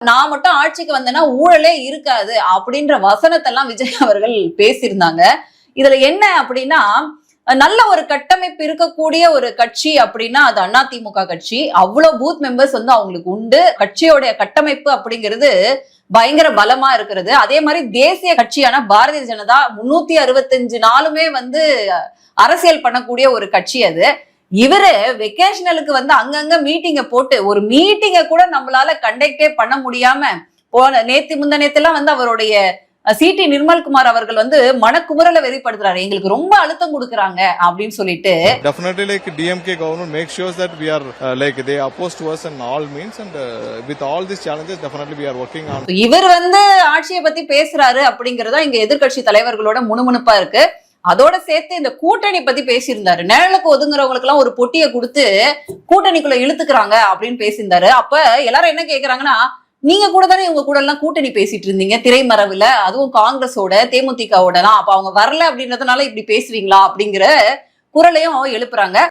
நான் மட்டும் ஆட்சிக்கு வந்தேன்னா ஊழலே இருக்காது அப்படின்ற வசனத்தை எல்லாம் விஜய் அவர்கள் பேசியிருந்தாங்க. இதுல என்ன அப்படின்னா, நல்ல ஒரு கட்டமைப்பு இருக்கக்கூடிய ஒரு கட்சி அப்படின்னா அது அதிமுக கட்சி. அவ்வளவு பூத் மெம்பர்ஸ் வந்து அவங்களுக்கு உண்டு. கட்சியோட கட்டமைப்பு அப்படிங்கிறது பயங்கர பலமா இருக்கிறது. அதே மாதிரி தேசிய கட்சியான பாரதிய ஜனதா 365 நாளுமே வந்து அரசியல் பண்ணக்கூடிய ஒரு கட்சி அது. இவரு வெக்கேஷனலுக்கு வந்து அங்கங்க மீட்டிங்க போட்டு ஒரு மீட்டிங்க கூட நம்மளால கண்டக்டே பண்ண முடியாம போன முந்தா வந்து அவருடைய சிடி நிர்மல்குமார் அவர்கள் வந்து மனக்குமுறல வெளிப்படுத்துறாரு. எங்களுக்கு ரொம்ப அழுத்தம் கொடுக்கறாங்க அப்படின்னு சொல்லிட்டு. Definitely like DMK government make sure that we are like they oppose to us in all means and with all these challenges definitely we are working on. இவர் வந்து ஆட்சியை பத்தி பேசுறாரு அப்படிங்கறதா இங்க எதிர்க்கட்சி தலைவர்களோட முணுமுணுப்பா இருக்கு. அதோட சேர்த்து இந்த கூட்டணி பத்தி பேசியிருந்தாரு. நிழலுக்கு ஒதுங்குறவங்களுக்கு எல்லாம் ஒரு பொட்டியை கொடுத்து கூட்டணிக்குள்ள இழுத்துக்கிறாங்க அப்படின்னு பேசியிருந்தாரு. அப்ப எல்லாரும் என்ன கேக்குறாங்கன்னா, நீங்க கூட தானே இவங்க கூட எல்லாம் கூட்டணி பேசிட்டு இருந்தீங்க திரைமறைவுல, அதுவும் காங்கிரஸோட தேமுதிகவோட தான். அப்ப அவங்க வரல அப்படின்றதுனால இப்படி பேசுவீங்களா அப்படிங்கிற குரலையும் எழுப்புறாங்க.